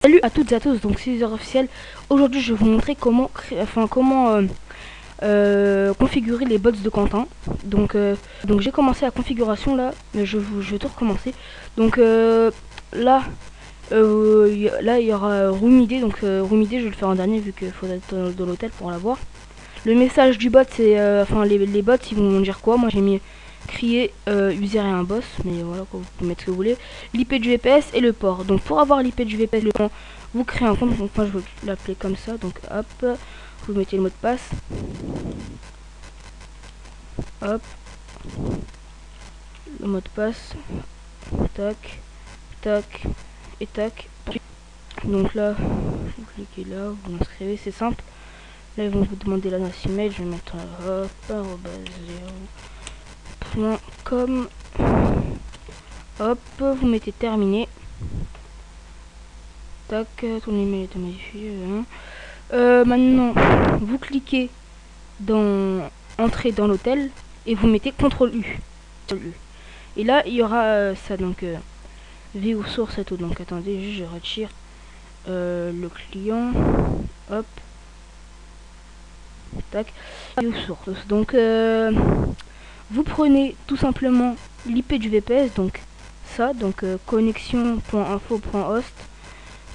Salut à toutes et à tous, donc c'est User Officiel. Aujourd'hui je vais vous montrer comment configurer les bots de Quentin. Donc j'ai commencé la configuration là, mais je vais tout recommencer. Donc là il y aura Room ID, donc Room ID je vais le faire en dernier vu qu'il faut être dans l'hôtel pour l'avoir. Le message du bot c'est les bots ils vont dire quoi. Moi j'ai mis crier user et un boss, mais voilà quoi, vous pouvez mettre ce que vous voulez. L'IP du VPS et le port. Donc pour avoir l'IP du VPS, vous créez un compte. Donc moi je vais l'appeler comme ça. Donc hop, vous mettez le mot de passe. Hop, le mot de passe. Tac, tac et tac. Donc là, vous cliquez là, vous inscrivez, c'est simple. Là ils vont vous demander l'adresse email. Je vais mettre hop .com. Hop, vous mettez terminé. Tac, ton email est modifié. Maintenant, vous cliquez dans entrer dans l'hôtel et vous mettez CTRL U. Et là, il y aura ça, donc view source et tout. Donc attendez, je retire le client. Hop. Tac. View source. Donc vous prenez tout simplement l'IP du VPS, donc ça, donc connexion.info.host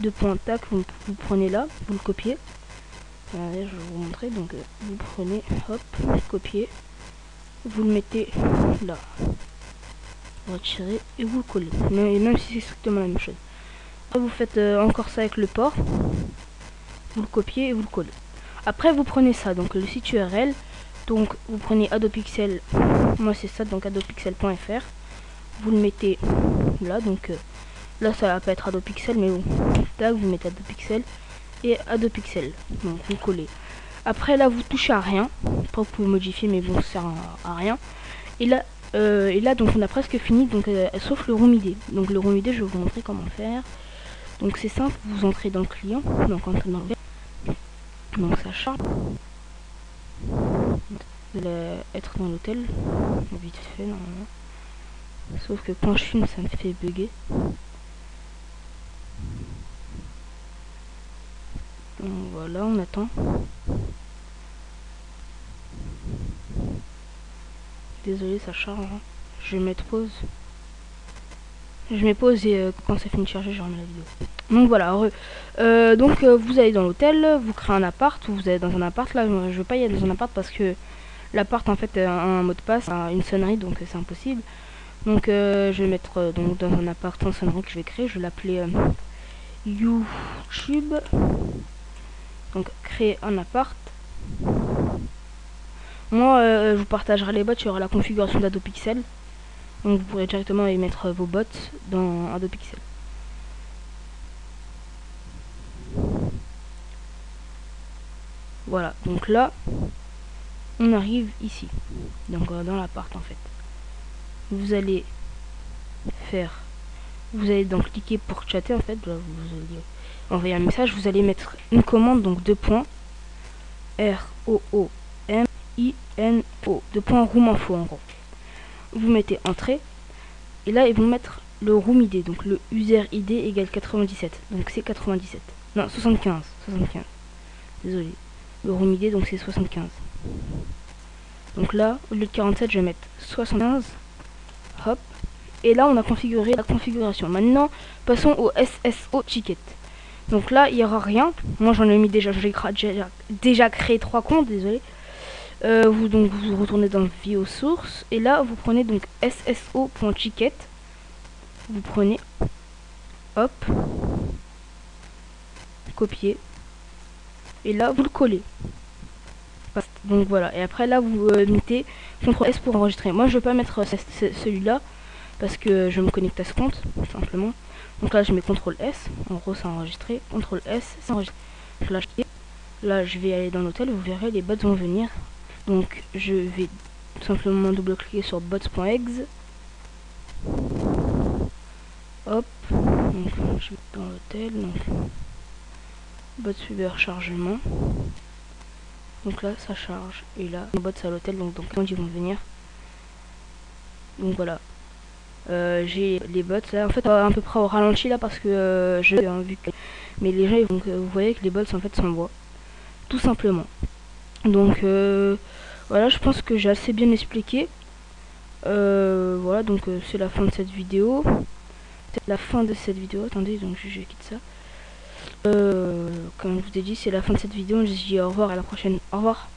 de .tac, vous prenez là, vous le copiez. Allez, je vais vous montrer. Donc vous prenez, hop, copier, vous le mettez là, vous retirez et vous le collez. Même si c'est strictement la même chose. Après, vous faites encore ça avec le port, vous le copiez et vous le collez. Après vous prenez ça, donc le site URL. Donc vous prenez Adopixel, moi c'est ça, donc adopixel.fr, vous le mettez là, donc là ça va pas être Adopixel, mais bon, là vous mettez Adopixel et Adopixel, donc vous collez. Après là vous touchez à rien, après vous pouvez modifier, mais bon ça sert à rien. Et là donc on a presque fini, donc sauf le Room ID. Donc le Room ID je vais vous montrer comment faire. Donc c'est simple, vous entrez dans le client, donc entrez dans le, donc ça charge. Vous allez être dans l'hôtel, vite fait normalement. Sauf que quand je filme ça me fait bugger. Donc voilà, on attend. Désolé, ça charge. Hein. Je vais mettre pause. Je mets pause et quand ça finit de charger, je remets la vidéo. Donc voilà, vous allez dans l'hôtel, vous créez un appart, vous allez dans un appart. Là, je veux pas y aller dans un appart parce que l'appart en fait a un mot de passe, une sonnerie, donc c'est impossible. Donc je vais mettre donc dans un appart en sonnerie que je vais créer, je vais l'appeler YouTube. Donc créer un appart. Moi je vous partagerai les bots, il y aura la configuration d'Adopixel. Donc vous pourrez directement y mettre vos bots dans Adopixel. Voilà, donc là on arrive ici. Donc dans l'appart en fait. Vous allez donc cliquer pour chatter en fait. Vous allez envoyer un message, vous allez mettre une commande, donc ROOMINO, room info en gros. Vous mettez entrée et là ils vont mettre le room ID, donc le user ID égale 97, donc c'est 97, non 75, désolé, le room ID donc c'est 75. Donc là au lieu de 47 je vais mettre 75, hop, et là on a configuré la configuration. Maintenant passons au SSO ticket. Donc là il n'y aura rien, moi j'en ai mis déjà, j'ai déjà créé 3 comptes, désolé. Vous retournez dans le view source et là vous prenez donc sso.ticket, vous prenez, hop, copier et là vous le collez. Donc voilà, et après là vous mettez CTRL S pour enregistrer. Moi je vais pas mettre celui-là parce que je me connecte à ce compte tout simplement. Donc là je mets CTRL S, en gros c'est enregistré, CTRL S c'est enregistré. Donc là je vais aller dans l'hôtel, vous verrez les bots vont venir. Donc je vais tout simplement double cliquer sur bots.exe. Hop, donc je vais dans l'hôtel, donc bots Uber chargement. Donc là ça charge et là les bots à l'hôtel, donc quand ils vont venir. Donc voilà. j'ai les bots là, en fait à peu près au ralenti là parce que vu que mais les gens donc vous voyez que les bots en fait s'envoient tout simplement. Donc voilà, je pense que j'ai assez bien expliqué. Voilà, donc c'est la fin de cette vidéo. C'est la fin de cette vidéo. Attendez, donc je quitte ça. Comme je vous ai dit, c'est la fin de cette vidéo. Je dis au revoir, à la prochaine. Au revoir.